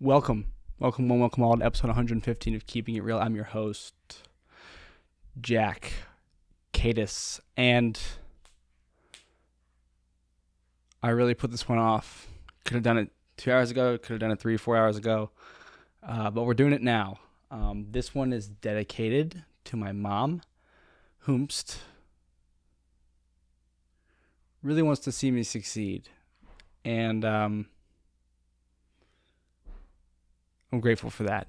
Welcome all to episode 115 of Keeping It Real. I'm your host, Kadis, and I really put this one off. Could have done it 2 hours ago, could have done it 3 or 4 hours ago, but we're doing it now. This one is dedicated to my mom, whomst really wants to see me succeed, and I'm grateful for that.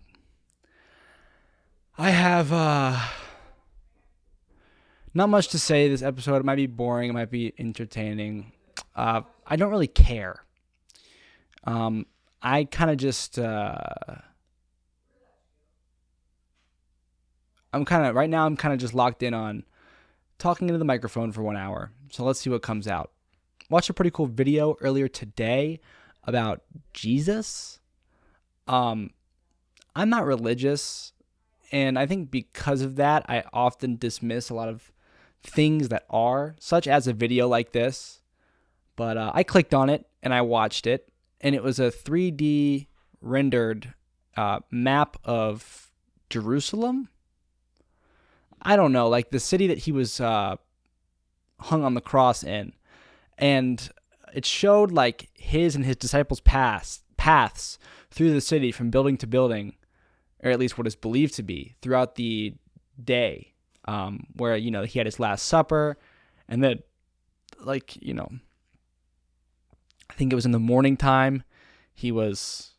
I have not much to say this episode. It might be boring. It might be entertaining. I don't really care. I kind of just... I'm kind of just locked in on talking into the microphone for 1 hour. So let's see what comes out. Watched a pretty cool video earlier today about Jesus. I'm not religious, and I think because of that, I often dismiss a lot of things that are, such as a video like this. But I clicked on it, and I watched it, and it was a 3D rendered map of Jerusalem. I don't know, like the city that he was hung on the cross in. And it showed like his and his disciples' paths through the city from building to building, or at least what is believed to be, throughout the day, where, he had his Last Supper, and then, I think it was in the morning time, he was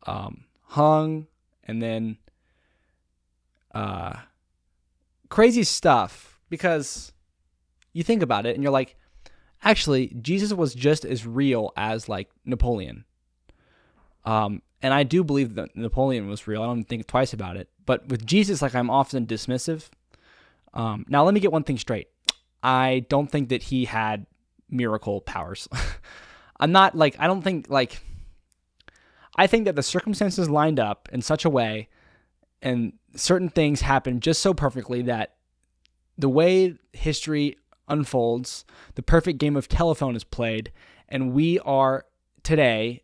hung, and then crazy stuff, because you think about it, and you're like, actually, Jesus was just as real as, Napoleon. And I do believe that Napoleon was real. I don't think twice about it. But with Jesus, I'm often dismissive. Now, let me get one thing straight. I don't think that he had miracle powers. I think that the circumstances lined up in such a way, and certain things happened just so perfectly that the way history unfolds, the perfect game of telephone is played, and we are today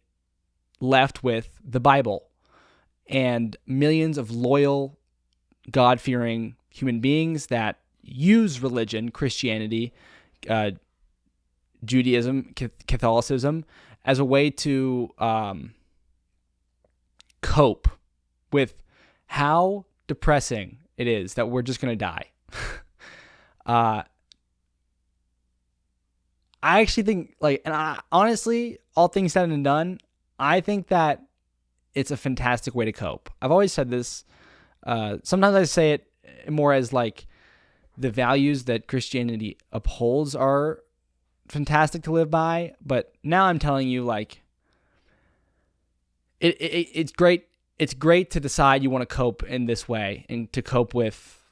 left with the Bible and millions of loyal, God-fearing human beings that use religion, Christianity, Judaism, Catholicism, as a way to cope with how depressing it is that we're just going to die. I actually think, honestly, all things said and done, I think that it's a fantastic way to cope. I've always said this. Sometimes I say it more as the values that Christianity upholds are fantastic to live by. But now I'm telling you, it's great. It's great to decide you want to cope in this way, and to cope with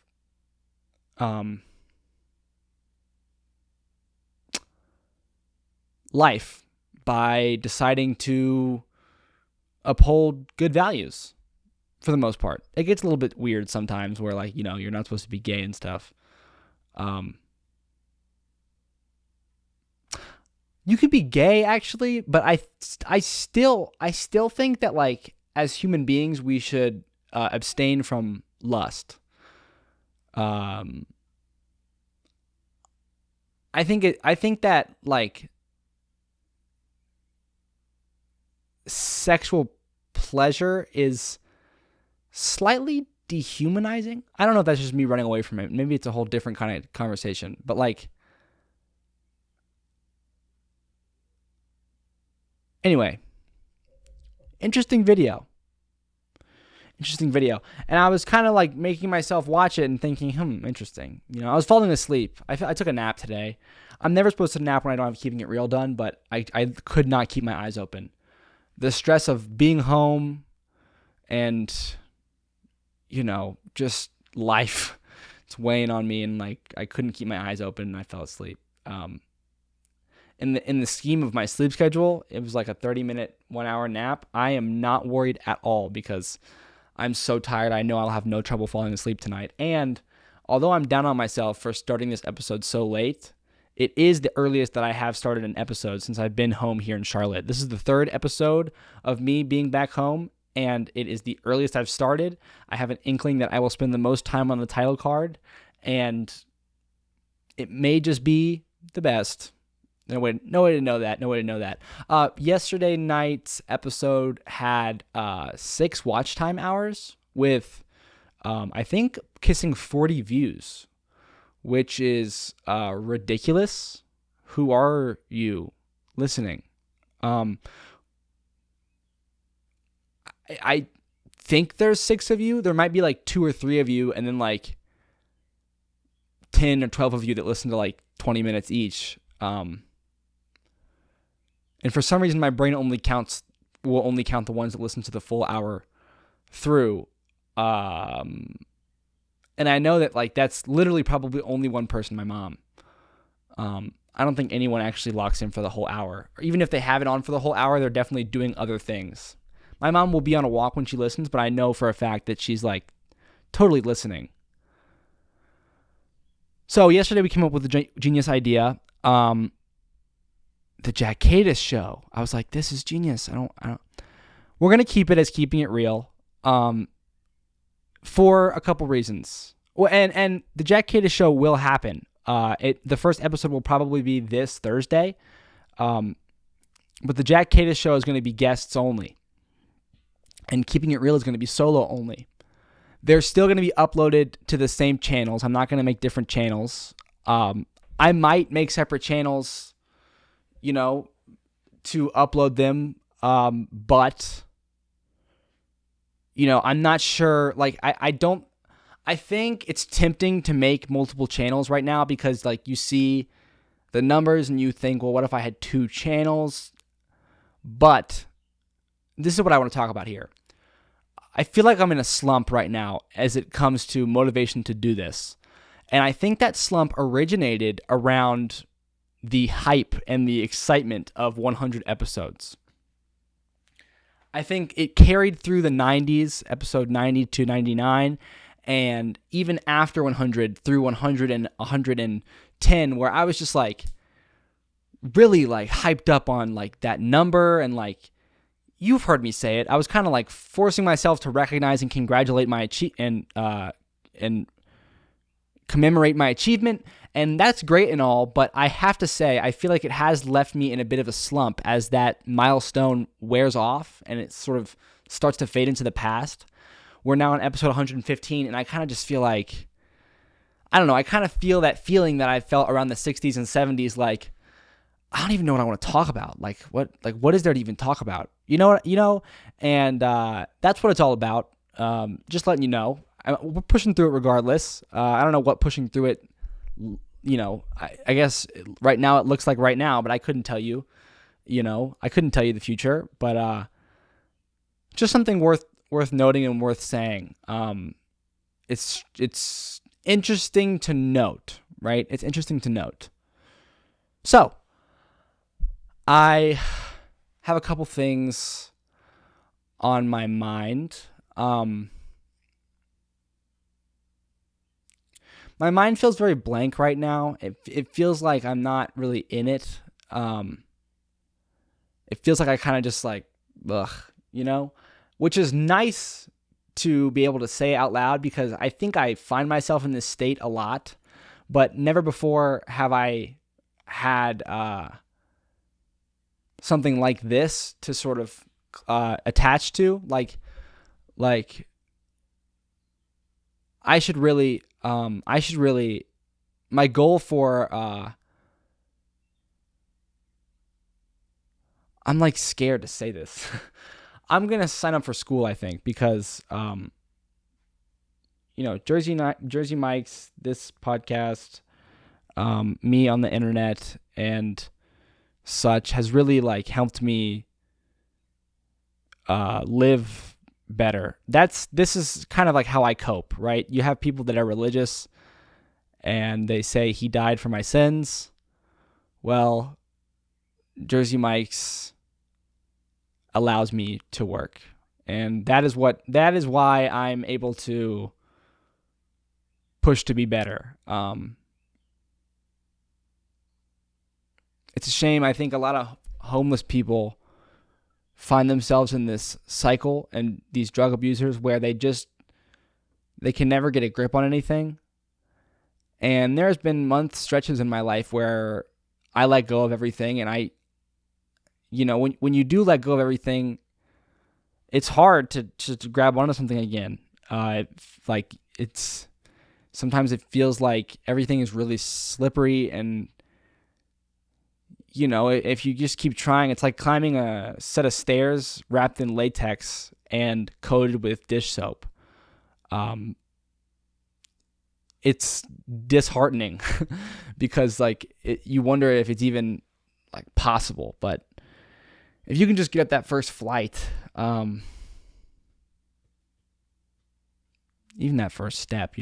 life by deciding to uphold good values for the most part. It gets a little bit weird sometimes where you're not supposed to be gay and stuff. You could be gay actually, but I still think that as human beings we should abstain from lust. I think that sexual pleasure is slightly dehumanizing. I don't know if that's just me running away from it. Maybe it's a whole different kind of conversation. But anyway, interesting video. And I was kind of making myself watch it and thinking, interesting. I was falling asleep. I took a nap today. I'm never supposed to nap when I don't have Keeping It Real done, but I could not keep my eyes open. The stress of being home and, just life, it's weighing on me, and I couldn't keep my eyes open, and I fell asleep. In the scheme of my sleep schedule, it was a 30-minute, 1 hour nap. I am not worried at all because I'm so tired. I know I'll have no trouble falling asleep tonight. And although I'm down on myself for starting this episode so late, it is the earliest that I have started an episode since I've been home here in Charlotte. This is the third episode of me being back home, and it is the earliest I've started. I have an inkling that I will spend the most time on the title card, and it may just be the best. No way to know that. Yesterday night's episode had 6 watch time hours with, I think, kissing 40 views, which is ridiculous. Who are you listening? I think there's 6 of you. There might be like 2 or 3 of you, and then like 10 or 12 of you that listen to like 20 minutes each. And for some reason, my brain will only count the ones that listen to the full hour through. And I know that like that's literally probably only one person, my mom. I don't think anyone actually locks in for the whole hour. Or even if they have it on for the whole hour, they're definitely doing other things. My mom will be on a walk when she listens, but I know for a fact that she's like totally listening. So yesterday we came up with a genius idea. The jackkadis show. I was like, this is genius. I don't. We're gonna keep it as keeping it real. For a couple reasons. Well, and the jackkadis show will happen. The first episode will probably be this Thursday. But the jackkadis show is going to be guests only. And keeping it real is going to be solo only. They're still going to be uploaded to the same channels. I'm not going to make different channels. I might make separate channels, to upload them. But, I'm not sure. Like, I think it's tempting to make multiple channels right now because, like, you see the numbers and you think, well, what if I had 2 channels? But this is what I want to talk about here. I feel like I'm in a slump right now as it comes to motivation to do this. And I think that slump originated around the hype and the excitement of 100 episodes. I think it carried through the 90s, episode 90 to 99, and even after 100 through 100 and 110, where I was just like really like hyped up on like that number, and like you've heard me say it. I was kind of like forcing myself to recognize and congratulate my and commemorate my achievement, and that's great and all, but I have to say I feel like it has left me in a bit of a slump as that milestone wears off and it sort of starts to fade into the past. We're now on episode 115, and I kind of just feel like, I don't know, I kind of feel that feeling that I felt around the 60s and 70s, like, I don't even know what I want to talk about. Like what is there to even talk about? And that's what it's all about. Just letting you know. We're pushing through it regardless. I don't know what pushing through it, I guess right now it looks like right now, but I couldn't tell you, I couldn't tell you the future, but just something worth noting and worth saying. It's interesting to note, right? It's interesting to note. So, I have a couple things on my mind. My mind feels very blank right now. It feels like I'm not really in it. It feels like I kind of just like, which is nice to be able to say out loud because I think I find myself in this state a lot, but never before have I had something like this to sort of attach to. Like I should really, my goal for, I'm like scared to say this. I'm going to sign up for school, I think, because, Jersey Mike's, this podcast, me on the internet and such has really like helped me live better. This is kind of like how I cope, right? You have people that are religious and they say he died for my sins. Well, Jersey Mike's allows me to work. And that is why I'm able to push to be better. it's a shame. I think a lot of homeless people find themselves in this cycle, and these drug abusers where they can never get a grip on anything. And there's been stretches in my life where I let go of everything, and when you do let go of everything, it's hard to grab onto something again. Sometimes it feels like everything is really slippery, and if you just keep trying, it's like climbing a set of stairs wrapped in latex and coated with dish soap. It's disheartening because you wonder if it's even possible. But if you can just get up that first flight, even that first step,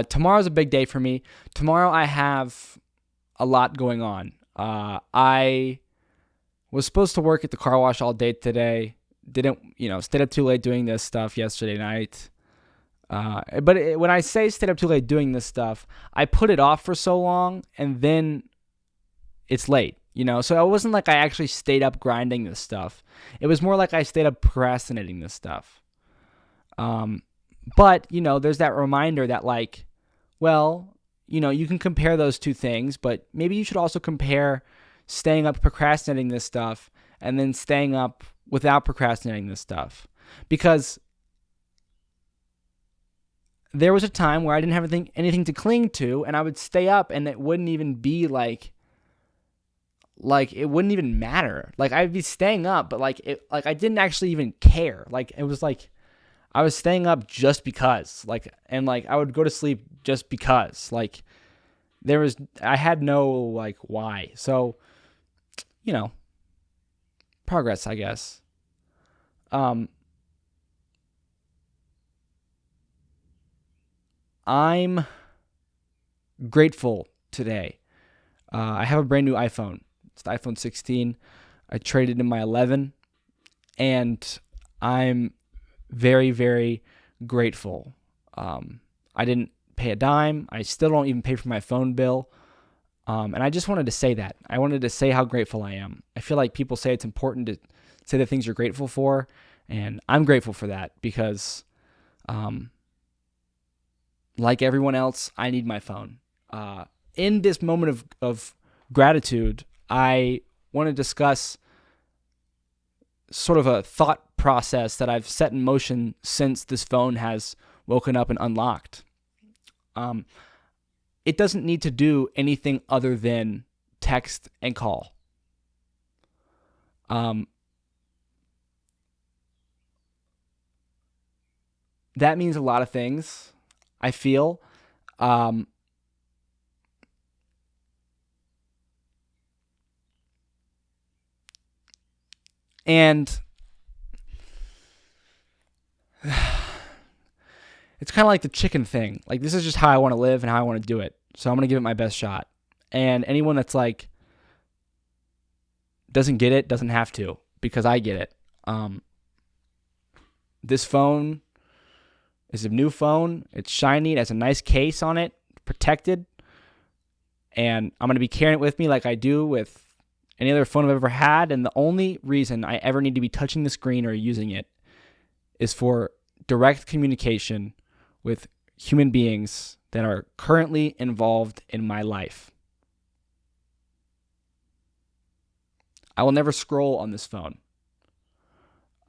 tomorrow's a big day for me. Tomorrow I have a lot going on. I was supposed to work at the car wash all day today. Didn't, stayed up too late doing this stuff yesterday night. When I say stayed up too late doing this stuff, I put it off for so long, and then it's late, So it wasn't like I actually stayed up grinding this stuff. It was more like I stayed up procrastinating this stuff. But, there's that reminder that you can compare those two things, but maybe you should also compare staying up procrastinating this stuff and then staying up without procrastinating this stuff. Because there was a time where I didn't have anything to cling to, and I would stay up and it wouldn't even be like it wouldn't even matter. I'd be staying up, but I didn't actually even care. It was I was staying up just because, and I would go to sleep just because, I had no, why. So, progress, I guess. I'm grateful today. I have a brand new iPhone. It's the iPhone 16. I traded in my 11, and I'm very, very grateful. I didn't pay a dime. I still don't even pay for my phone bill. And I just wanted to say that. I wanted to say how grateful I am. I feel like people say it's important to say the things you're grateful for, and I'm grateful for that because, like everyone else, I need my phone. In this moment of gratitude, I want to discuss sort of a thought process that I've set in motion since this phone has woken up and unlocked. It doesn't need to do anything other than text and call. That means a lot of things, I feel. And it's kind of like the chicken thing. This is just how I want to live and how I want to do it. So I'm going to give it my best shot. And anyone that's doesn't get it, doesn't have to, because I get it. This phone is a new phone. It's shiny. It has a nice case on it, protected. And I'm going to be carrying it with me like I do with any other phone I've ever had. And the only reason I ever need to be touching the screen or using it is for direct communication with human beings that are currently involved in my life. I will never scroll on this phone.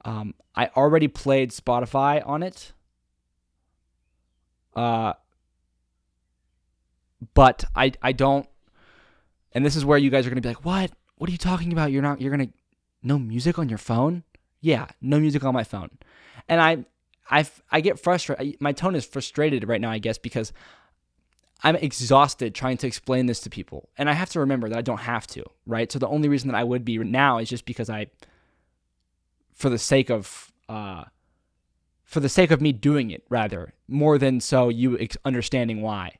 I already played Spotify on it. But I don't, and this is where you guys are going to be like, what are you talking about? You're going to, no music on your phone? Yeah, no music on my phone. And I get frustrated. My tone is frustrated right now, I guess, because I'm exhausted trying to explain this to people. And I have to remember that I don't have to, right? So the only reason that I would be now is just because for the sake of me doing it, rather, more than so you understanding why.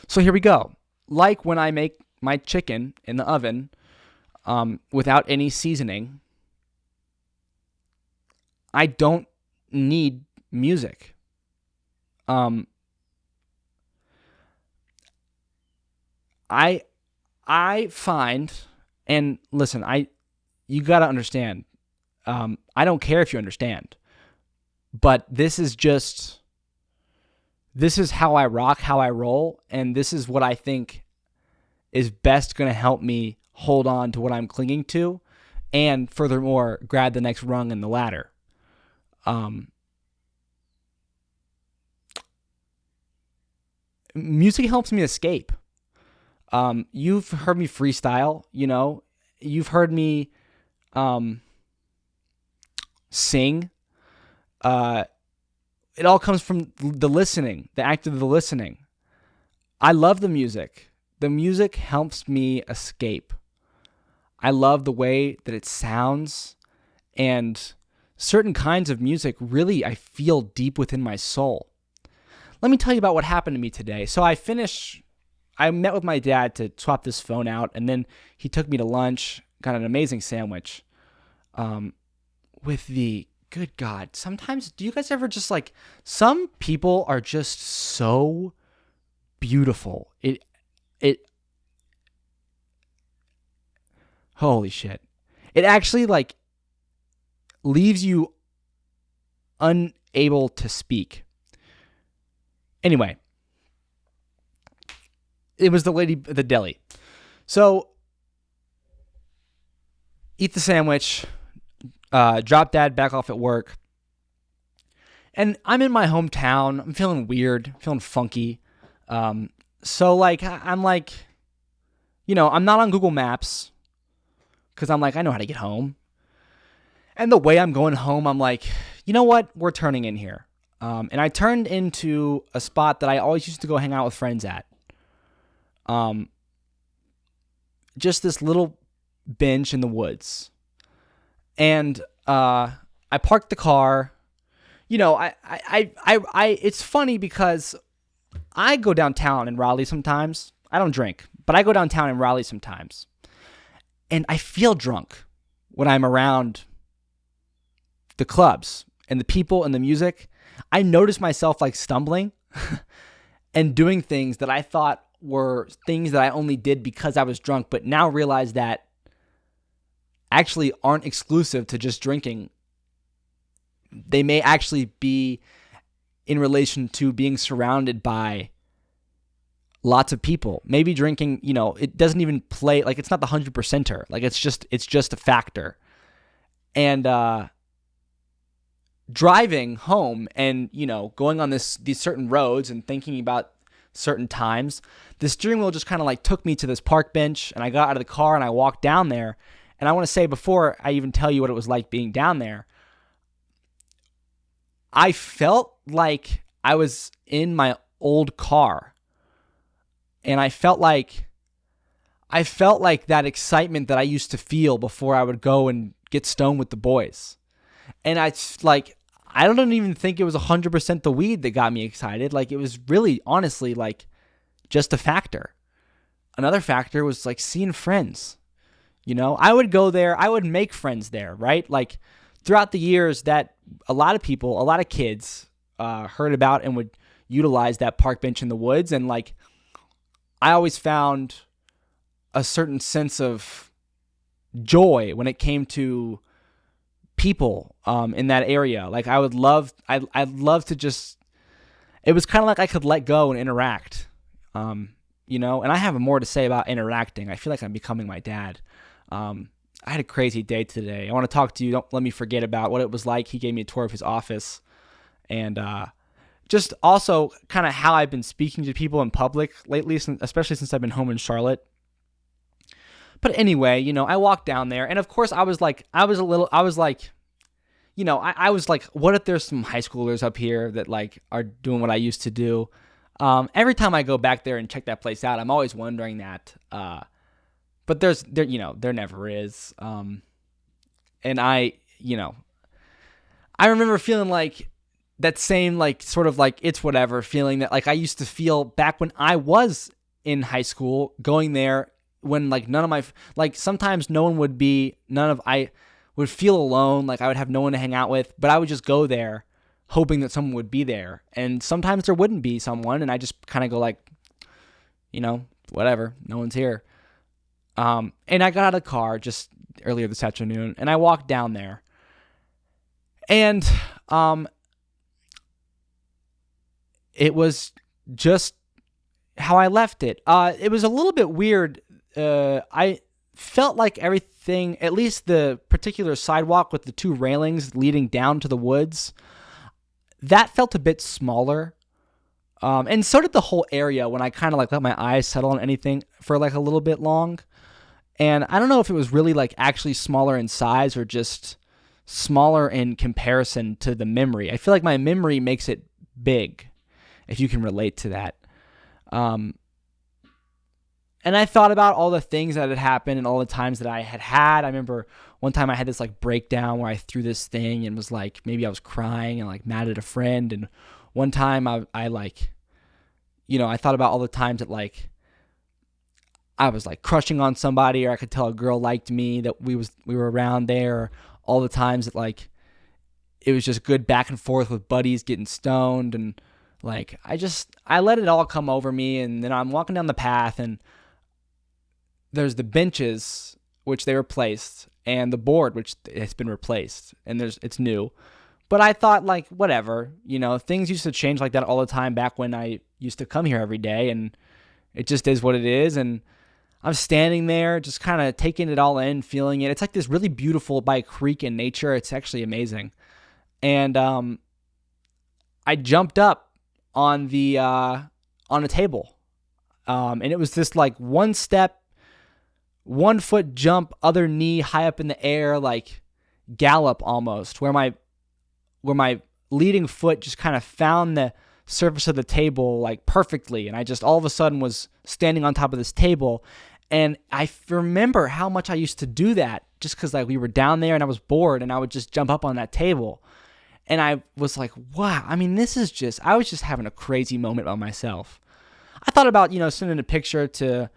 So here we go. Like when I make my chicken in the oven without any seasoning, I don't need music. I find, and listen, you got to understand. I don't care if you understand, but this is how I rock, how I roll, and this is what I think is best going to help me hold on to what I'm clinging to, and furthermore, grab the next rung in the ladder. Music helps me escape. You've heard me freestyle, you've heard me sing. It all comes from the listening, the act of the listening. I love the music. The music helps me escape. I love the way that it sounds, and certain kinds of music really I feel deep within my soul. Let me tell you about what happened to me today. So I met with my dad to swap this phone out, and then he took me to lunch, got an amazing sandwich with the, good God, sometimes, do you guys ever just like, some people are just so beautiful. Holy shit. It actually like leaves you unable to speak. Anyway, it was the lady at the deli. So, eat the sandwich, drop dad back off at work. And I'm in my hometown. I'm feeling weird, feeling funky. So like, I'm like, I'm not on Google Maps because I'm like, I know how to get home. And the way I'm going home, I'm like, you know what? We're turning in here. And I turned into a spot that I always used to go hang out with friends at. Just this little bench in the woods. And I parked the car. It's funny because I go downtown in Raleigh sometimes. I don't drink, but I go downtown in Raleigh sometimes. And I feel drunk when I'm around the clubs and the people and the music. I notice myself like stumbling and doing things that I thought were things that I only did because I was drunk, but now realize that actually aren't exclusive to just drinking. They may actually be in relation to being surrounded by lots of people. Maybe drinking, it doesn't even play, like it's not the 100%er. Like it's just a factor. And driving home and, going on these certain roads and thinking about certain times, the steering wheel just kind of like took me to this park bench, and I got out of the car and I walked down there. And I want to say, before I even tell you what it was like being down there, I felt like I was in my old car. And I felt like that excitement that I used to feel before I would go and get stoned with the boys. And I don't even think it was 100% the weed that got me excited. Like, it was really, honestly, like just a factor. Another factor was like seeing friends. I would go there, I would make friends there, right? Like throughout the years that a lot of kids heard about and would utilize that park bench in the woods. And like, I always found a certain sense of joy when it came to people in that area. Like I'd love to just, it was kind of like I could let go and interact, and I have more to say about interacting. I feel like I'm becoming my dad. I had a crazy day today. I want to talk to you. Don't let me forget about what it was like. He gave me a tour of his office, and just also kind of how I've been speaking to people in public lately, especially since I've been home in Charlotte. But anyway, I walked down there, and of course I was like, what if there's some high schoolers up here that like are doing what I used to do? Every time I go back there and check that place out, I'm always wondering that. But there never is. And I remember feeling like that same, like, sort of like, it's whatever feeling that like I used to feel back when I was in high school, going there when like none of my, like sometimes I would feel alone. Like I would have no one to hang out with, but I would just go there hoping that someone would be there. And sometimes there wouldn't be someone. And I just kind of go like, whatever, no one's here. And I got out of the car just earlier this afternoon, and I walked down there. And it was just how I left it. It was a little bit weird. I felt like everything, at least the particular sidewalk with the two railings leading down to the woods, that felt a bit smaller. And so did the whole area when I kind of like let my eyes settle on anything for like a little bit long. And I don't know if it was really like actually smaller in size or just smaller in comparison to the memory. I feel like my memory makes it big, if you can relate to that. And I thought about all the things that had happened and all the times that I had. I remember one time I had this like breakdown where I threw this thing and was like, maybe I was crying and like mad at a friend. And one time I like, I thought about all the times that like I was like crushing on somebody, or I could tell a girl liked me, that we were around there. All the times that like it was just good back and forth with buddies getting stoned, and like I let it all come over me. And then I'm walking down the path, and there's the benches which they replaced, and the board which has been replaced, and it's new. But I thought like whatever, things used to change like that all the time back when I used to come here every day, and it just is what it is. And I'm standing there just kind of taking it all in, feeling it. It's like this really beautiful by a creek in nature. It's actually amazing. And I jumped up on a table. And it was this like 1 step, 1 foot jump, other knee high up in the air, like gallop almost, where my leading foot just kind of found the surface of the table like perfectly. And I just all of a sudden was standing on top of this table. And I remember how much I used to do that just because like we were down there and I was bored, and I would just jump up on that table. And I was like, wow, I mean, I was just having a crazy moment by myself. I thought about, sending a picture to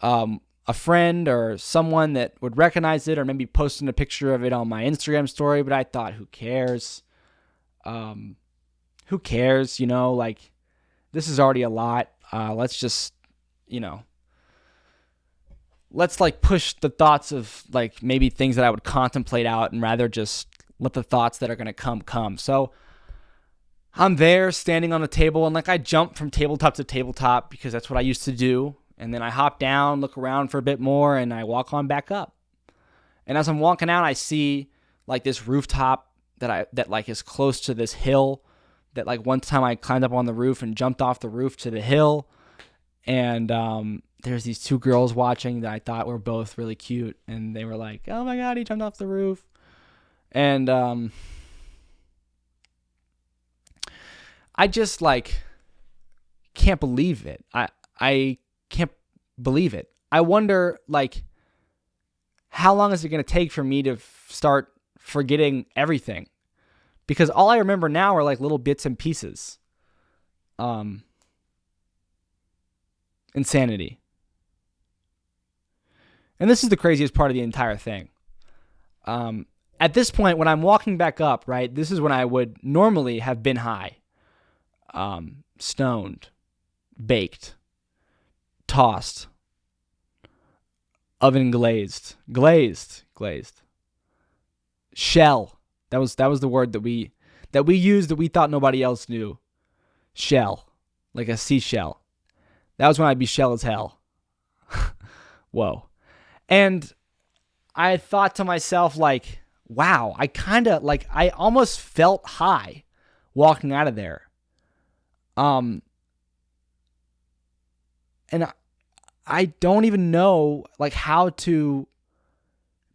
a friend or someone that would recognize it, or maybe posting a picture of it on my Instagram story. But I thought, who cares? Who cares? Like this is already a lot. Let's just, let's like push the thoughts of like maybe things that I would contemplate out, and rather just let the thoughts that are going to come. So I'm there standing on the table, and like I jump from tabletop to tabletop because that's what I used to do. And then I hop down, look around for a bit more, and I walk on back up. And as I'm walking out, I see like this rooftop that like is close to this hill that like one time I climbed up on the roof and jumped off the roof to the hill. And there's these 2 girls watching that I thought were both really cute. And they were like, oh my God, he jumped off the roof. And I just like can't believe it. I can't believe it. I wonder like how long is it going to take for me to start forgetting everything? Because all I remember now are like little bits and pieces. Insanity. And this is the craziest part of the entire thing. At this point, when I'm walking back up, right, this is when I would normally have been high, stoned, baked, tossed, oven glazed, shell. That was the word that we used that we thought nobody else knew. Shell, like a seashell. That was when I'd be shell as hell. Whoa. And I thought to myself, like, wow, I almost felt high walking out of there. And I don't even know like how to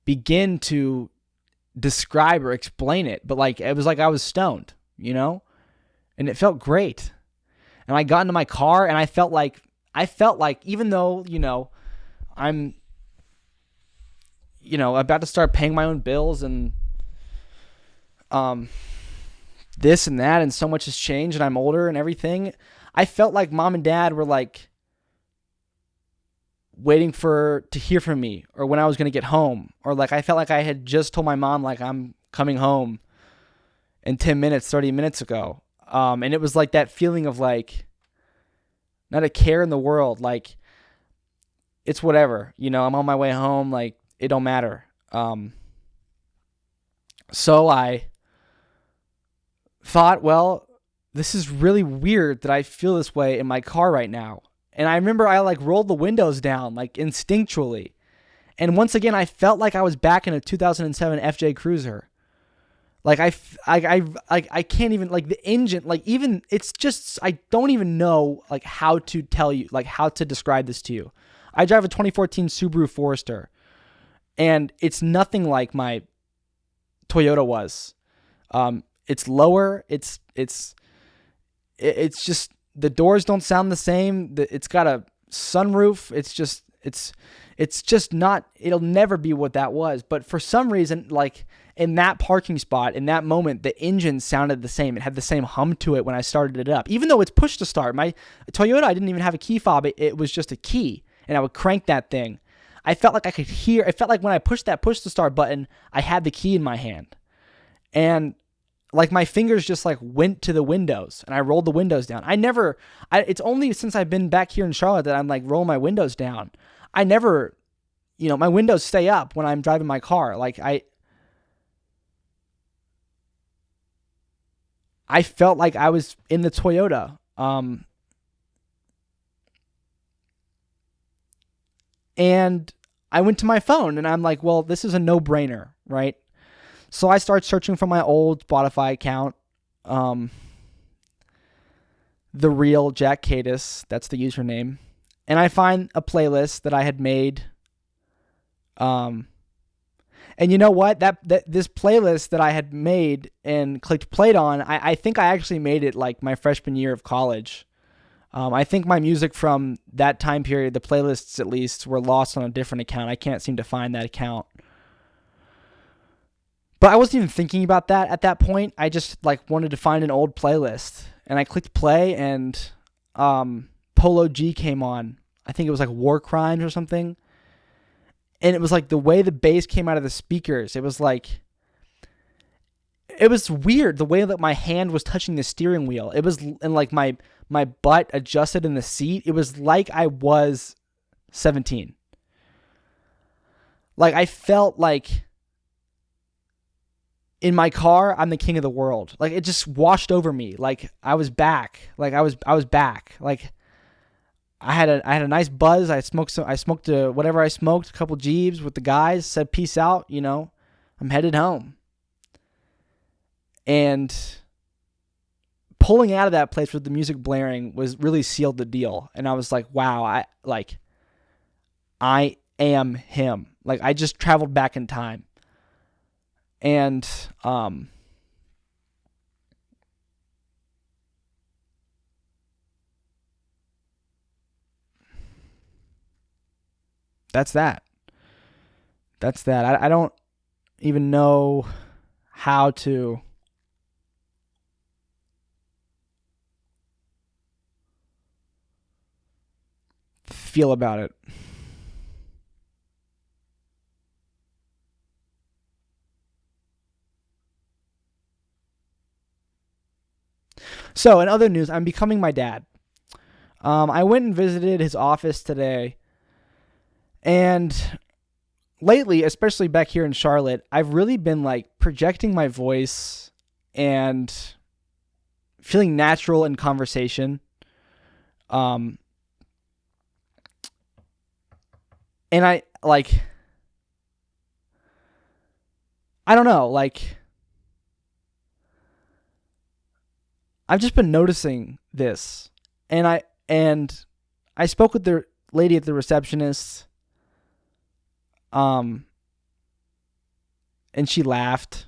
begin to describe or explain it, but like it was like I was stoned, and it felt great. And I got into my car, and I felt like even though I'm about to start paying my own bills and this and that, and so much has changed, and I'm older and everything, I felt like mom and dad were like waiting to hear from me, or when I was going to get home, or like I felt like I had just told my mom like I'm coming home in 10 minutes, 30 minutes ago. And it was like that feeling of like not a care in the world. Like it's whatever. I'm on my way home. Like, it don't matter. So I thought, well, this is really weird that I feel this way in my car right now. And I remember I like rolled the windows down like instinctually. And once again, I felt like I was back in a 2007 FJ Cruiser. Like I can't even, like, the engine, like, even, it's just, I don't even know like how to tell you, like how to describe this to you. I drive a 2014 Subaru Forester, and it's nothing like my Toyota was. It's lower. It's just, the doors don't sound the same. It's got a sunroof. It's just not, it'll never be what that was. But for some reason, like in that parking spot, in that moment, the engine sounded the same. It had the same hum to it when I started it up. Even though it's push to start. My Toyota, I didn't even have a key fob. It was just a key, and I would crank that thing. I felt like I could hear, it felt like when I pushed that push to start button, I had the key in my hand. And like my fingers just like went to the windows, and I rolled the windows down. It's only since I've been back here in Charlotte that I'm like rolling my windows down. I never, my windows stay up when I'm driving my car. Like I felt like I was in the Toyota. And I went to my phone, and I'm like, well, this is a no-brainer, right? So I start searching for my old Spotify account. The real jackkadis, that's the username. And I find a playlist that I had made. And you know what? That this playlist that I had made and clicked played on, I think I actually made it like my freshman year of college. I think my music from that time period, the playlists at least, were lost on a different account. I can't seem to find that account. But I wasn't even thinking about that at that point. I just like wanted to find an old playlist, and I clicked play, and Polo G came on. I think it was like War Crimes or something. And it was like the way the bass came out of the speakers. It was weird the way that my hand was touching the steering wheel. It was, and like my butt adjusted in the seat. It was like I was 17. Like I felt like in my car, I'm the king of the world. Like it just washed over me. Like I was back. Like I was back. Like I had a nice buzz. I smoked whatever I smoked, a couple Jeebs with the guys, said peace out, I'm headed home. And pulling out of that place with the music blaring was really sealed the deal. And I was like, wow, I am him. Like I just traveled back in time. And that's that. I don't even know how to feel about it. So, in other news, I'm becoming my dad. I went and visited his office today, and lately, especially back here in Charlotte, I've really been like projecting my voice and feeling natural in conversation. And I don't know, like I've just been noticing this, and I spoke with the lady at the receptionist, and she laughed,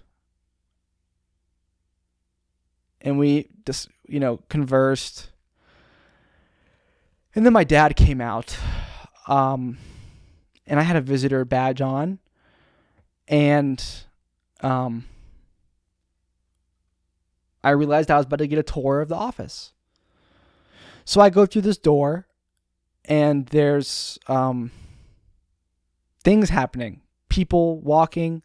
and we just conversed, and then my dad came out, and I had a visitor badge on, and I realized I was about to get a tour of the office. So I go through this door, and there's things happening, people walking.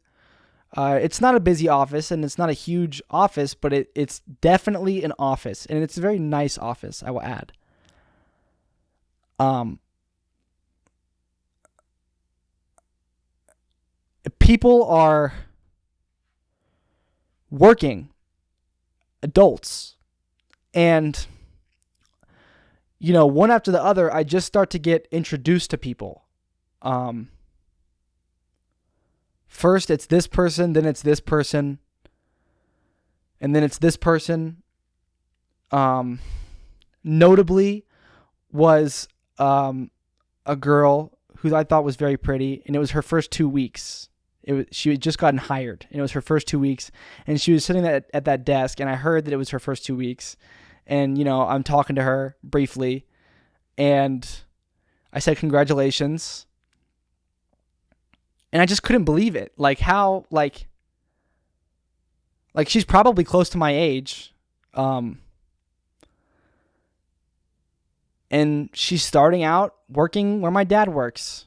It's not a busy office, and it's not a huge office, but it's definitely an office, and it's a very nice office, I will add. people are working, adults, and one after the other, I just start to get introduced to people. First it's this person, then it's this person, and then it's this person. Notably was a girl who I thought was very pretty, and it was her first 2 weeks. She had just gotten hired, and it was her first 2 weeks, and she was sitting at that desk, and I heard that it was her first 2 weeks, and I'm talking to her briefly, and I said congratulations, and I just couldn't believe it. Like how like she's probably close to my age, and she's starting out working where my dad works.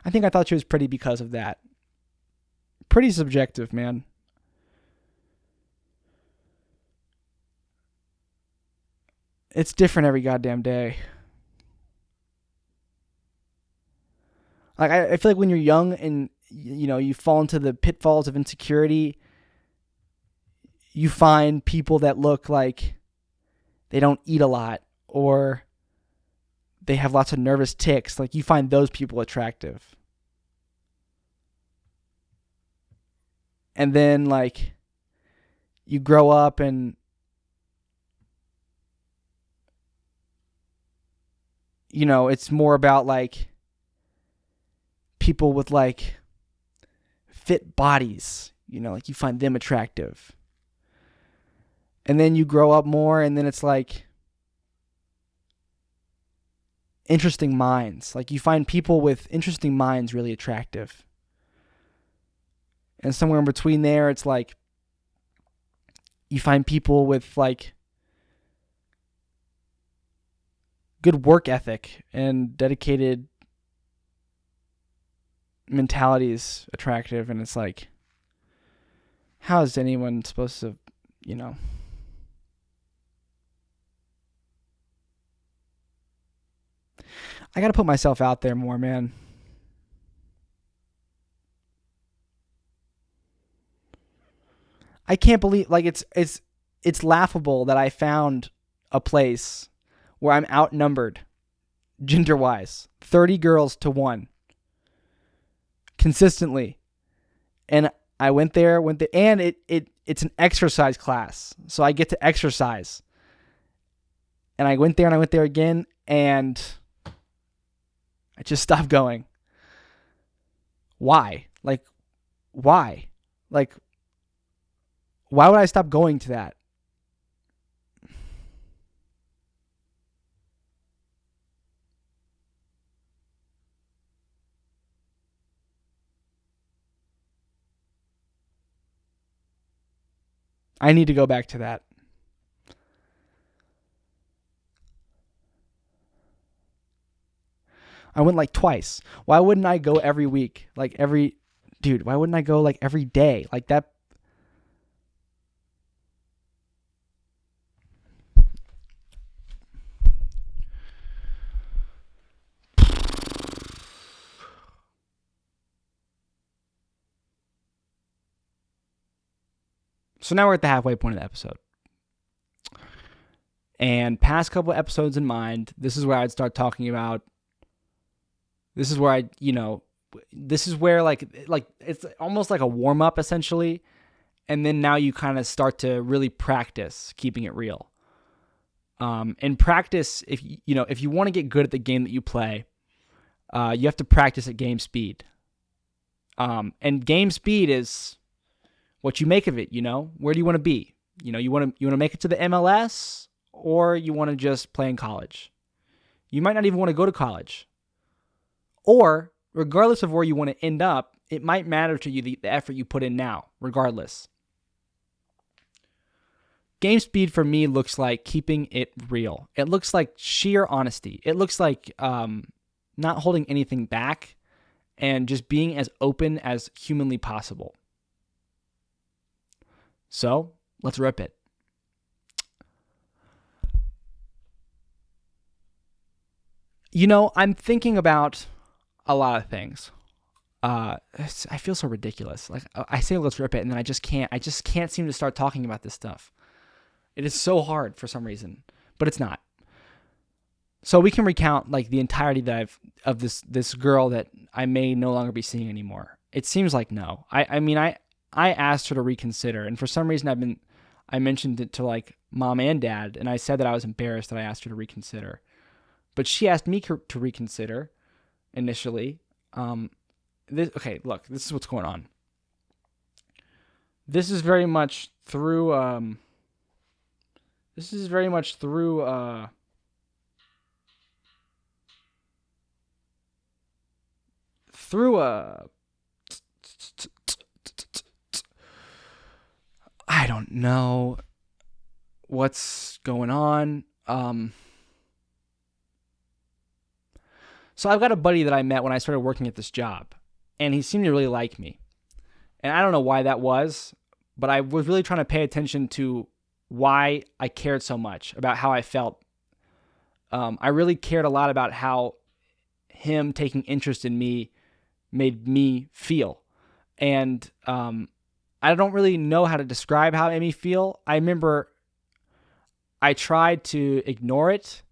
I think I thought she was pretty because of that. Pretty subjective, man. It's different every goddamn day. Like I feel like when you're young and you fall into the pitfalls of insecurity, you find people that look like they don't eat a lot or they have lots of nervous tics. Like you find those people attractive. And then like you grow up and it's more about like people with like fit bodies, like you find them attractive. And then you grow up more and then it's like interesting minds. Like you find people with interesting minds really attractive. And somewhere in between there, it's like you find people with like good work ethic and dedicated mentalities attractive. And it's like, how is anyone supposed to, I got to put myself out there more, man. I can't believe like it's laughable that I found a place where I'm outnumbered gender-wise, 30 girls to 1 consistently. And I went there and it's an exercise class. So I get to exercise. And I went there again and I just stopped going. Why? Like, why? Like, why would I stop going to that? I need to go back to that. I went like twice. Why wouldn't I go every week? Dude, why wouldn't I go like every day? Like that. So now we're at the halfway point of the episode. And past couple episodes in mind, this is where I'd start talking about. This is where this is where like it's almost like a warm up essentially. And then now you kind of start to really practice keeping it real. And practice, if you want to get good at the game that you play, you have to practice at game speed. And game speed is what you make of it. Where do you want to be? You want to make it to the MLS, or you want to just play in college. You might not even want to go to college. Or regardless of where you want to end up, it might matter to you the effort you put in now, regardless. Game speed for me looks like keeping it real. It looks like sheer honesty. It looks like not holding anything back and just being as open as humanly possible. So, let's rip it. I'm thinking about a lot of things. I feel so ridiculous. Like I say, let's rip it, and then I just can't. I just can't seem to start talking about this stuff. It is so hard for some reason, but it's not. So we can recount like the entirety of this girl that I may no longer be seeing anymore. It seems like no. I asked her to reconsider, and for some reason I mentioned it to like mom and dad, and I said that I was embarrassed that I asked her to reconsider, but she asked me to reconsider initially. Look, this is what's going on. This is very much through I don't know what's going on. So I've got a buddy that I met when I started working at this job, and he seemed to really like me. And I don't know why that was, but I was really trying to pay attention to why I cared so much about how I felt. I really cared a lot about how him taking interest in me made me feel. And I don't really know how to describe how it made me feel. I remember I tried to ignore it,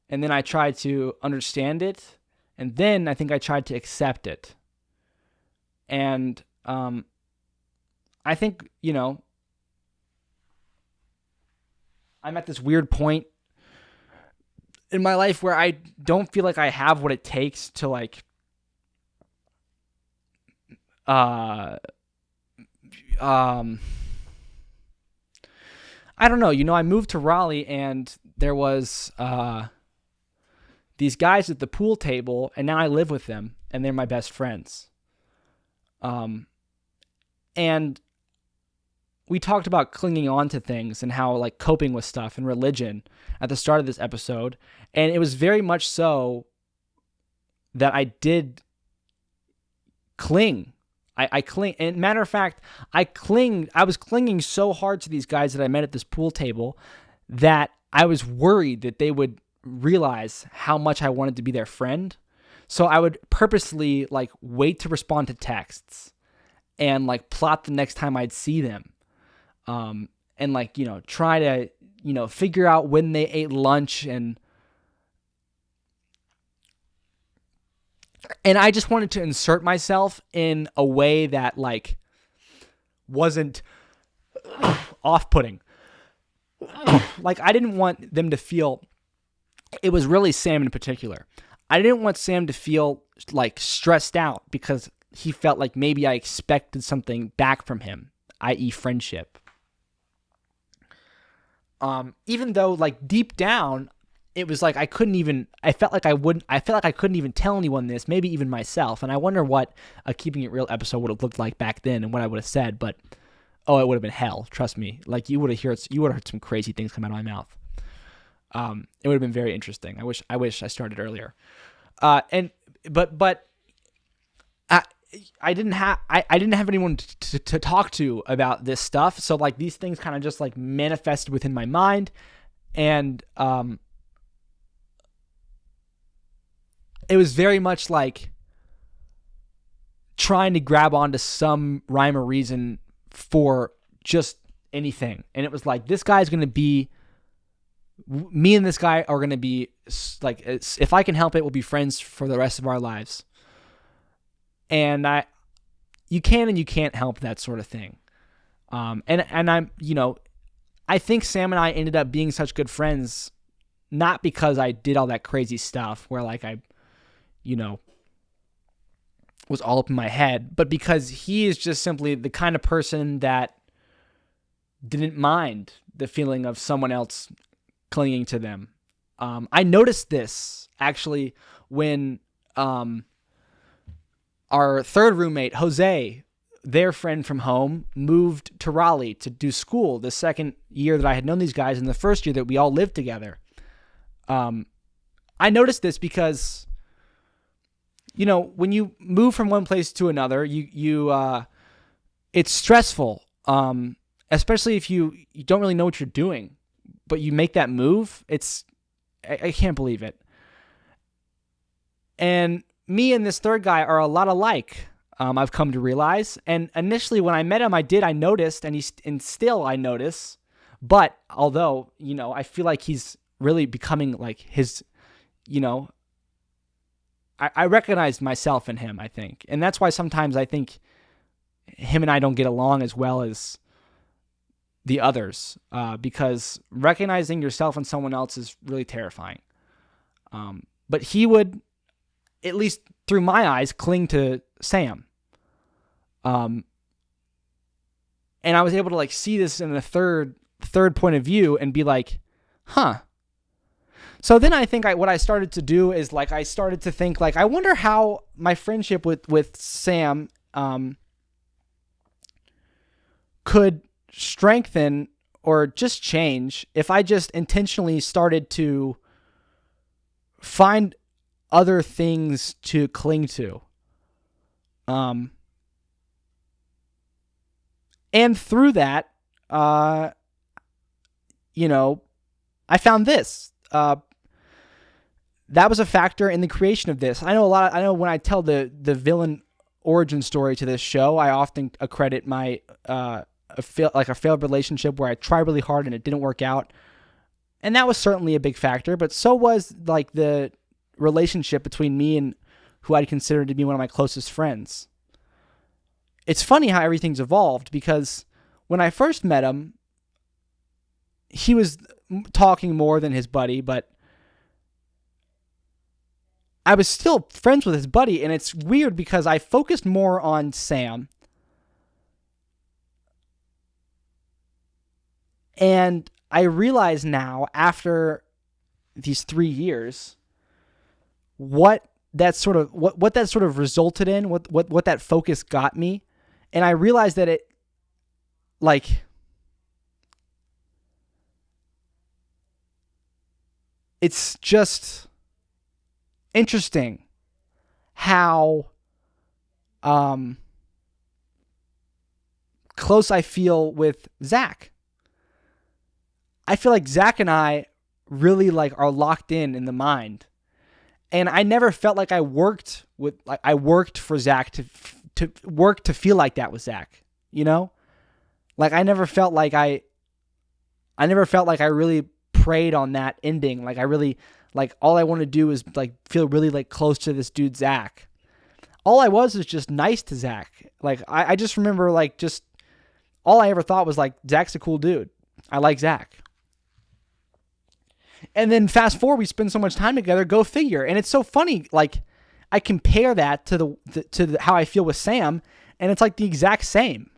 and then I tried to understand it, and then I think I tried to accept it. And I think, I'm at this weird point in my life where I don't feel like I have what it takes to like I don't know. I moved to Raleigh, and there was these guys at the pool table, and now I live with them, and they're my best friends. And we talked about clinging on to things and how like coping with stuff and religion at the start of this episode. And it was very much so that I did cling. I cling. And matter of fact, I was clinging so hard to these guys that I met at this pool table that I was worried that they would realize how much I wanted to be their friend. So I would purposely like wait to respond to texts and like plot the next time I'd see them. And like, try to, figure out when they ate lunch and I just wanted to insert myself in a way that like wasn't off-putting. Like I didn't want them to feel, it was really Sam in particular. I didn't want Sam to feel like stressed out because he felt like maybe I expected something back from him, i.e. friendship. Even though like deep down, it was like I felt like I couldn't even tell anyone this, maybe even myself. And I wonder what a Keeping It Real episode would have looked like back then and what I would have said. But, it would have been hell. Trust me. Like you would have heard some crazy things come out of my mouth. It would have been very interesting. I wish I started earlier. But I didn't have anyone to talk to about this stuff. So like these things kind of just like manifested within my mind. And, it was very much like trying to grab onto some rhyme or reason for just anything. And it was like, me and this guy are going to be like, if I can help it, we'll be friends for the rest of our lives. And you can and you can't help that sort of thing. And I'm, I think Sam and I ended up being such good friends, not because I did all that crazy stuff where like I was all up in my head, but because he is just simply the kind of person that didn't mind the feeling of someone else clinging to them. I noticed this actually when our third roommate, Jose, their friend from home, moved to Raleigh to do school the second year that I had known these guys and the first year that we all lived together. I noticed this because when you move from one place to another, it's stressful, especially if you don't really know what you're doing, but you make that move. I can't believe it. And me and this third guy are a lot alike. I've come to realize. And initially when I met him, I noticed, and still I notice. But although, I feel like he's really becoming like his, I recognize myself in him, I think. And that's why sometimes I think him and I don't get along as well as the others, because recognizing yourself in someone else is really terrifying. But he would, at least through my eyes, cling to Sam. And I was able to like see this in a third point of view and be like, huh. So then I think what I started to do is like, I started to think like, I wonder how my friendship with Sam could strengthen or just change if I just intentionally started to find other things to cling to. And through that, I found this. That was a factor in the creation of this. I know when I tell the villain origin story to this show, I often accredit my a failed relationship where I tried really hard and it didn't work out. And that was certainly a big factor, but so was like the relationship between me and who I'd consider to be one of my closest friends. It's funny how everything's evolved, because when I first met him, he was talking more than his buddy, but I was still friends with his buddy, and it's weird because I focused more on Sam. And I realize now, after these 3 years, what that sort of resulted in, what that focus got me. And I realized that it's just interesting how close I feel with Zach. I feel like Zach and I really are locked in the mind. And I never felt like I worked for Zach to work to feel like that with Zach, I never felt like I really preyed on that ending. I really, all I want to do is feel really close to this dude, Zach. All I was just nice to Zach. I just remember just all I ever thought was Zach's a cool dude. I like Zach. And then fast forward, we spend so much time together, go figure. And it's so funny. I compare that to how I feel with Sam, and it's the exact same.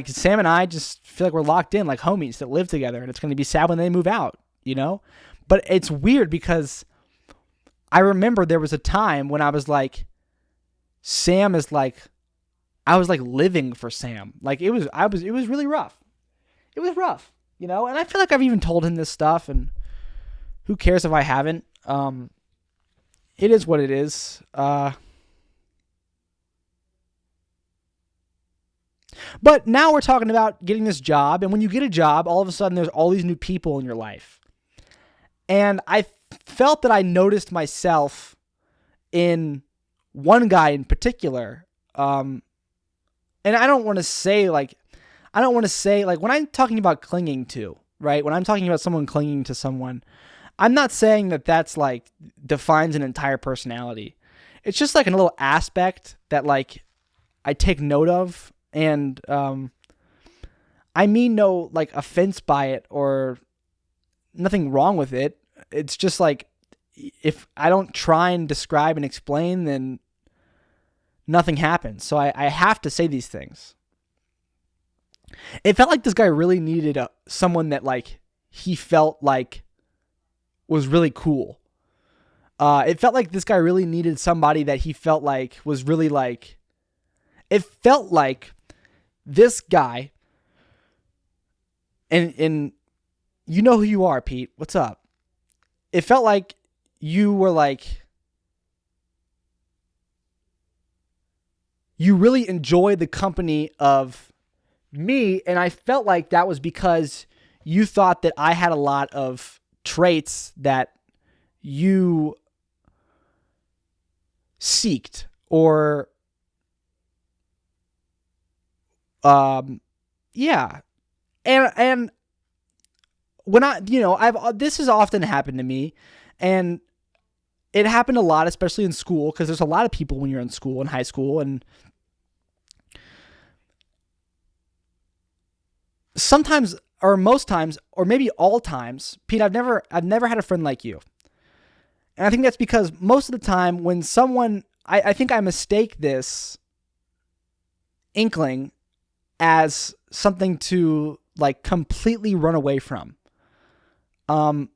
Sam and I just feel like we're locked in, like homies that live together, and it's going to be sad when they move out, But it's weird because I remember there was a time when I was Sam is I was living for Sam. It was really rough. It was rough, And I feel like I've even told him this stuff, and who cares if I haven't? It is what it is. But now we're talking about getting this job. And when you get a job, all of a sudden there's all these new people in your life. And I felt that I noticed myself in one guy in particular. And I don't want to say when I'm talking about clinging to, right? When I'm talking about someone clinging to someone, I'm not saying that that's defines an entire personality. It's just a little aspect that I take note of, and I mean no offense by it or nothing wrong with it. It's just if I don't try and describe and explain, then nothing happens. So I have to say these things. It felt like this guy really needed someone that he felt was really cool. It felt like this guy really needed somebody that he felt was really it felt like this guy, and you know who you are, Pete. What's up? It felt like you were you really enjoyed the company of me, and I felt like that was because you thought that I had a lot of traits that you seeked or yeah. And when this has often happened to me, and it happened a lot, especially in school, because there's a lot of people when you're in school, in high school, and sometimes, or most times, or maybe all times, Pete, I've never had a friend like you. And I think that's because most of the time when someone, I think I mistake this inkling as something to like completely run away from. And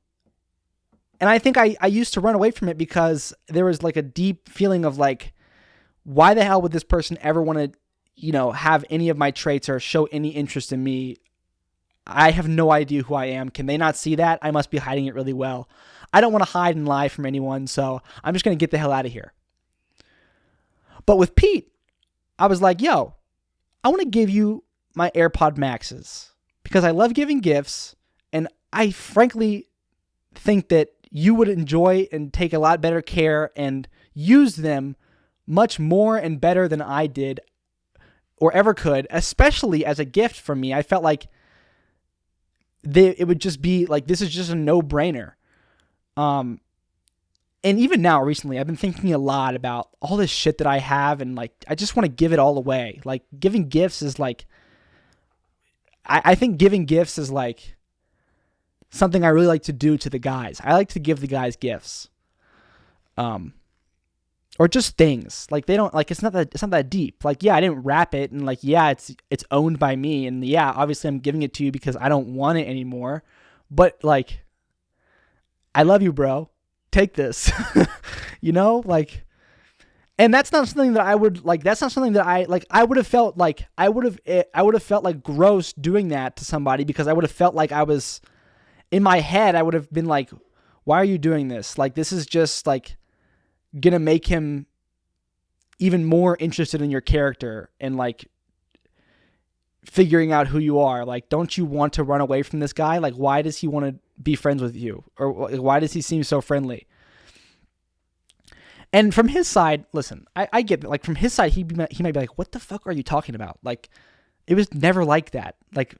I think I used to run away from it because there was like a deep feeling of like, why the hell would this person ever want to, have any of my traits or show any interest in me? I have no idea who I am. Can they not see that? I must be hiding it really well. I don't want to hide and lie from anyone, so I'm just going to get the hell out of here. But with Pete, I was like, yo, I want to give you my AirPod Maxes because I love giving gifts, and I frankly think that you would enjoy and take a lot better care and use them much more and better than I did or ever could, especially as a gift from me. I felt like it would just be like, this is just a no-brainer. And even now, recently, I've been thinking a lot about all this shit that I have, and like, I just want to give it all away. Like, giving gifts is like, I think giving gifts is like something I really like to do to the guys. I like to give the guys gifts. Or just things. Like, they don't, like, it's not that deep. Like, yeah, I didn't wrap it, and like, yeah, it's owned by me, and yeah, obviously I'm giving it to you because I don't want it anymore. But like, I love you, bro. Take this. Like, and that's not something that I would like. That's not something that I would have felt like I would have felt like gross doing that to somebody, because I would have felt like I was in my head. I would have been like, why are you doing this? Like, this is just like gonna make him even more interested in your character and like figuring out who you are. Like, don't you want to run away from this guy? Like, why does he want to be friends with you? Or why does he seem so friendly? And from his side, listen, I get that. Like, from his side, he might be like, what the fuck are you talking about? Like, it was never like that. Like,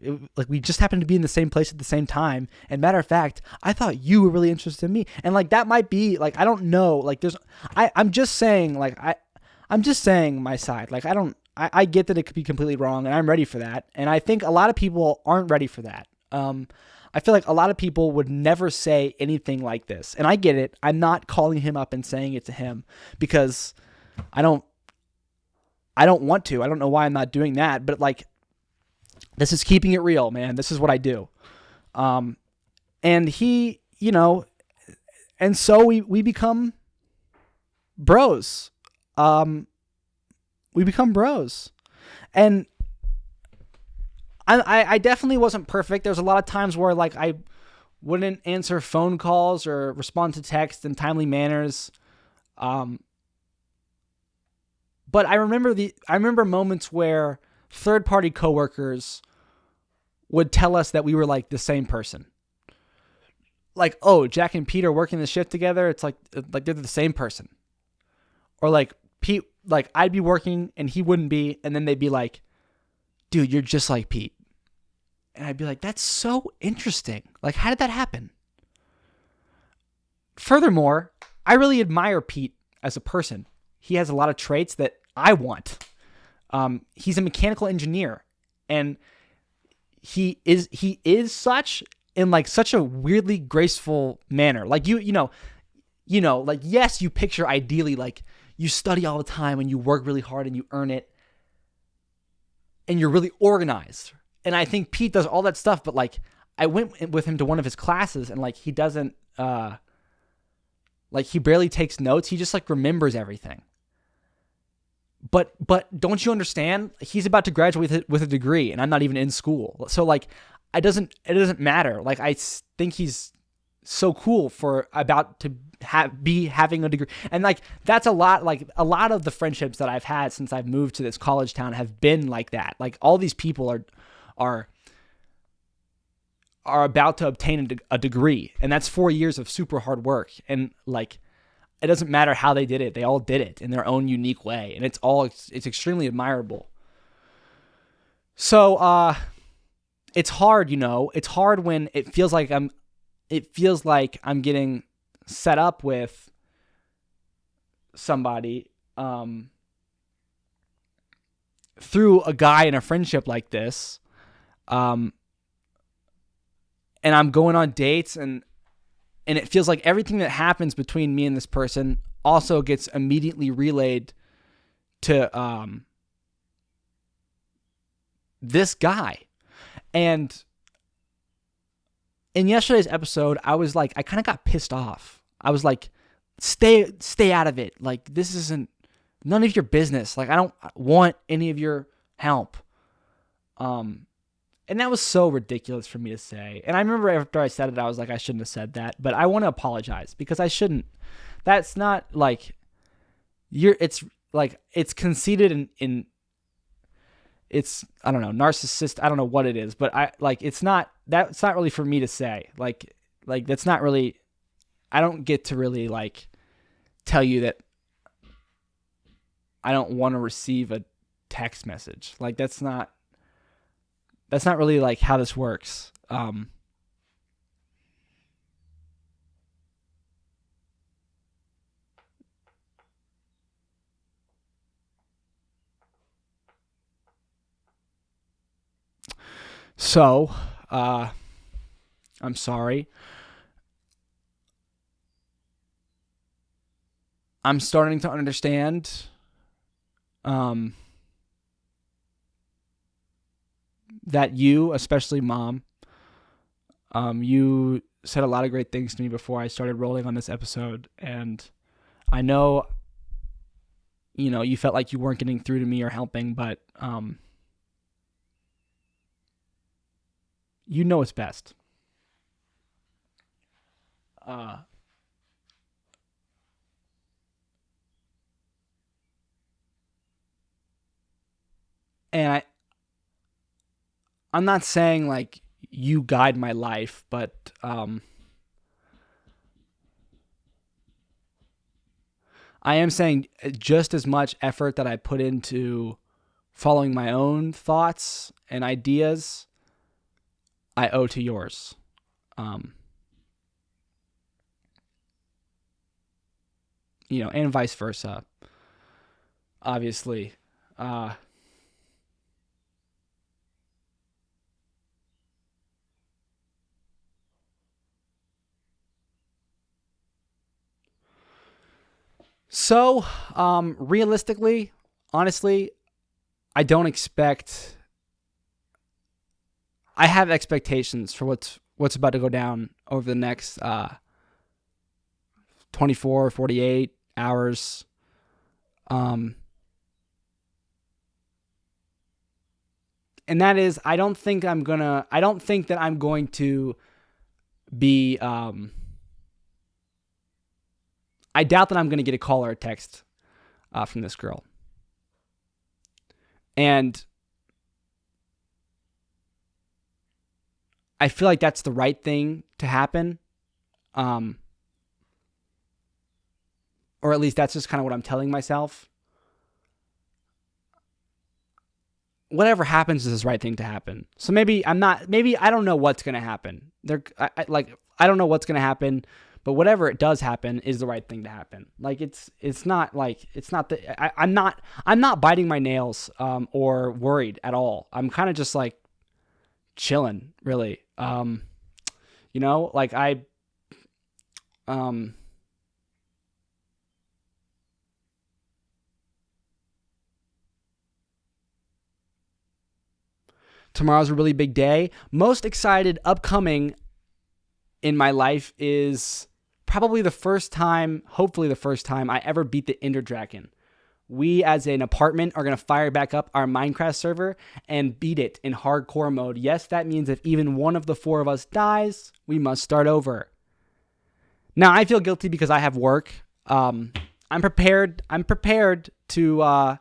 we just happened to be in the same place at the same time. And matter of fact, I thought you were really interested in me. And like, that might be like, I don't know. Like, I'm just saying, like, I'm just saying my side. Like, I get that it could be completely wrong, and I'm ready for that. And I think a lot of people aren't ready for that. I feel like a lot of people would never say anything like this. And I get it. I'm not calling him up and saying it to him because I don't want to. I don't know why I'm not doing that. But like, this is keeping it real, man. This is what I do. And he, and so we become bros. We become bros. And I definitely wasn't perfect. There's a lot of times where like I wouldn't answer phone calls or respond to text in timely manners. But I remember moments where third-party coworkers would tell us that we were like the same person. Like, oh, Jack and Pete are working the shift together. It's like they're the same person. Or like Pete, like I'd be working and he wouldn't be, and then they'd be like, dude, you're just like Pete. And I'd be like, that's so interesting. Like, how did that happen? Furthermore, I really admire Pete as a person. He has a lot of traits that I want. He's a mechanical engineer, and he is such in like such a weirdly graceful manner. Like like, yes, you picture ideally like you study all the time and you work really hard and you earn it and you're really organized. And I think Pete does all that stuff, but like I went with him to one of his classes and like he doesn't like he barely takes notes. He just like remembers everything. But don't you understand? He's about to graduate with a degree and I'm not even in school. So like it doesn't matter. Like I think he's so cool for about to be having a degree. And like that's a lot of the friendships that I've had since I've moved to this college town have been like that. Like all these people are about to obtain a degree, and that's 4 years of super hard work. And like it doesn't matter how they did it. They all did it in their own unique way. And it's extremely admirable. So, it's hard, it's hard when it feels like I'm getting set up with somebody, through a guy in a friendship like this. And I'm going on dates and it feels like everything that happens between me and this person also gets immediately relayed to this guy. And in yesterday's episode, I kind of got pissed off. I was like, stay out of it. Like, this isn't none of your business. Like, I don't want any of your help. And that was so ridiculous for me to say. And I remember after I said it, I was like, I shouldn't have said that. But I want to apologize because I shouldn't. That's not like it's conceited in it's, I don't know, narcissist. I don't know what it is, but that's not really for me to say. Like that's not really, I don't get to really tell you that I don't want to receive a text message. Like that's not really how this works. So, I'm sorry. I'm starting to understand, that you, especially Mom, you said a lot of great things to me before I started rolling on this episode. And I know, you felt like you weren't getting through to me or helping, but, you know it's best. And I'm not saying you guide my life, but I am saying just as much effort that I put into following my own thoughts and ideas, I owe to yours. And vice versa. Obviously. So, realistically, honestly, I have expectations for what's about to go down over the next 24, 48 hours. And that is, I don't think that I'm going to be, I doubt that I'm going to get a call or a text from this girl. And I feel like that's the right thing to happen. Or at least that's just kind of what I'm telling myself. Whatever happens is the right thing to happen. So maybe I don't know what's going to happen. I don't know what's going to happen, but whatever it does happen is the right thing to happen. I'm not biting my nails, or worried at all. I'm kind of just chilling, really. Tomorrow's a really big day. Most excited upcoming in my life is probably hopefully the first time I ever beat the Ender Dragon. We as an apartment are going to fire back up our Minecraft server and beat it in hardcore mode. Yes, that means if even one of the four of us dies, we must start over. Now, I feel guilty because I have work. I'm prepared to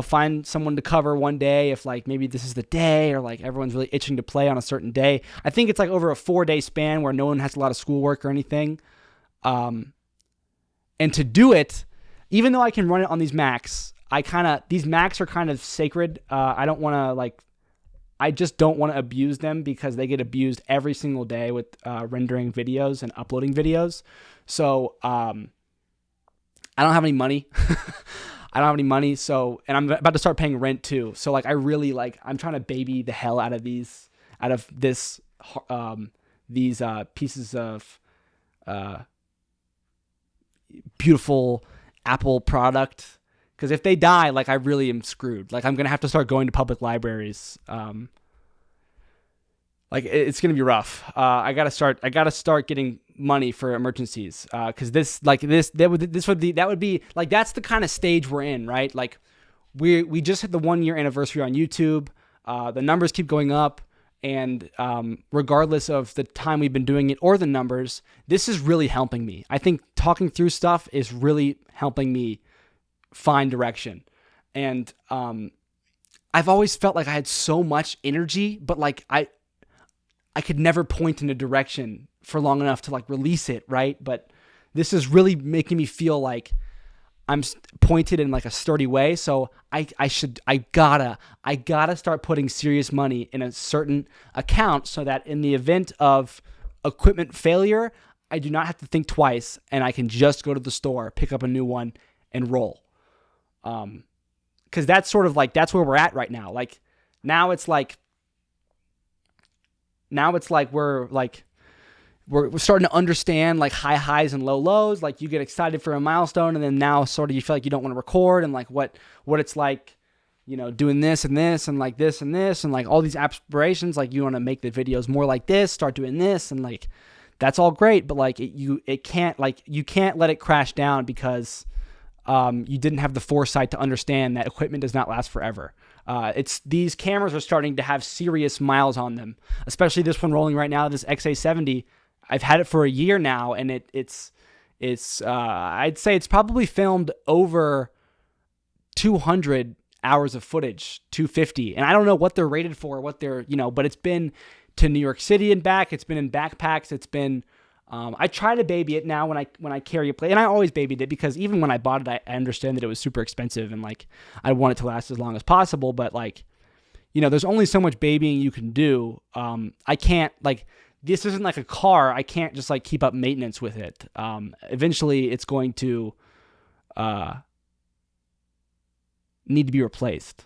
find someone to cover one day if maybe this is the day, or everyone's really itching to play on a certain day. I think it's over a 4-day span where no one has a lot of schoolwork or anything. And to do it, even though I can run it on these Macs, these Macs are kind of sacred. I just don't want to abuse them because they get abused every single day with rendering videos and uploading videos. So I don't have any money. So, and I'm about to start paying rent too. So like, I'm trying to baby the hell out of these, these pieces of beautiful Apple product. Because if they die, like I really am screwed. Like I'm gonna have to start going to public libraries. Like it's gonna be rough. I gotta start getting money for emergencies. Because that would be like that's the kind of stage we're in, right? Like we just hit the 1 year anniversary on YouTube. The numbers keep going up, and regardless of the time we've been doing it or the numbers, this is really helping me. I think talking through stuff is really helping me find direction. And I've always felt like I had so much energy, but like I could never point in a direction for long enough to like release it, right? But this is really making me feel like I'm pointed in like a sturdy way. So I gotta start putting serious money in a certain account so that in the event of equipment failure, I do not have to think twice and I can just go to the store, pick up a new one and roll. Cause that's sort of like, that's where we're at right now. Like now it's like we're starting to understand like high highs and low lows. Like you get excited for a milestone and then now sort of you feel like you don't want to record and like what it's like, you know, doing this and this and like this and this and like all these aspirations. Like you want to make the videos more like this, start doing this. And like, that's all great. But like you can't let it crash down because you didn't have the foresight to understand that equipment does not last forever. These cameras are starting to have serious miles on them, especially this one rolling right now, this XA70. I've had it for a year now, and it's I'd say it's probably filmed over 200 hours of footage, 250, and I don't know what they're rated for, but it's been to New York City and back. It's been in backpacks. It's been. I try to baby it now when I carry a plate, and I always babied it because even when I bought it, I understand that it was super expensive and like I want it to last as long as possible. But like, you know, there's only so much babying you can do. I can't like this isn't like a car. I can't just like keep up maintenance with it. Eventually, it's going to need to be replaced,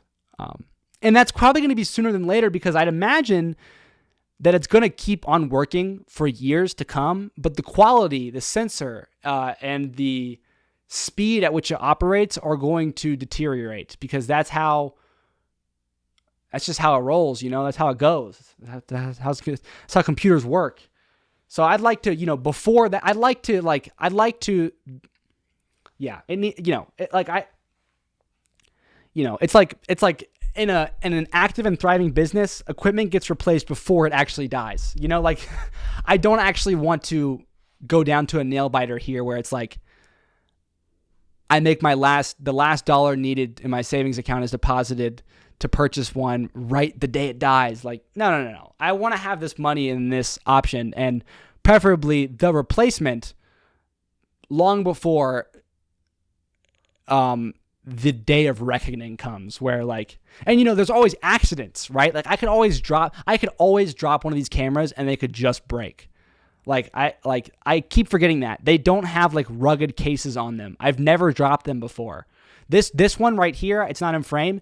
and that's probably going to be sooner than later because I'd imagine that it's going to keep on working for years to come, but the quality, the sensor, and the speed at which it operates are going to deteriorate because that's just how it rolls, you know, that's how it goes. That's how computers work. So I'd like to, you know, before that, it's like, in an active and thriving business, equipment gets replaced before it actually dies. You know, like I don't actually want to go down to a nail biter here where it's like I make the last dollar needed in my savings account is deposited to purchase one right the day it dies. Like, no. I want to have this money in this option and preferably the replacement long before the day of reckoning comes where like, and you know, there's always accidents, right? Like I could always drop one of these cameras and they could just break. I keep forgetting that they don't have like rugged cases on them. I've never dropped them before. This one right here, it's not in frame.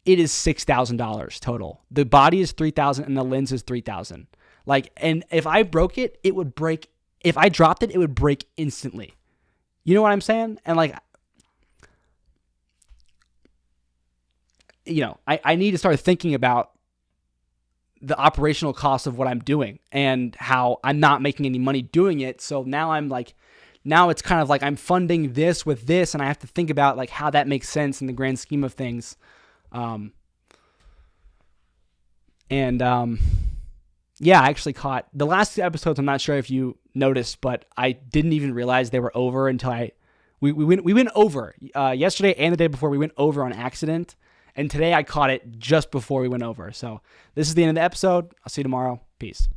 It is $6,000 total. The body is $3,000 and the lens is $3,000. Like, and if I broke it, it would break. If I dropped it, it would break instantly. You know what I'm saying? And like, you know, I need to start thinking about the operational costs of what I'm doing and how I'm not making any money doing it. So now it's kind of like I'm funding this with this, and I have to think about like how that makes sense in the grand scheme of things. Yeah, I actually caught the last two episodes. I'm not sure if you noticed, but I didn't even realize they were over until we went over yesterday and the day before. We went over on accident. And today I caught it just before we went over. So this is the end of the episode. I'll see you tomorrow. Peace.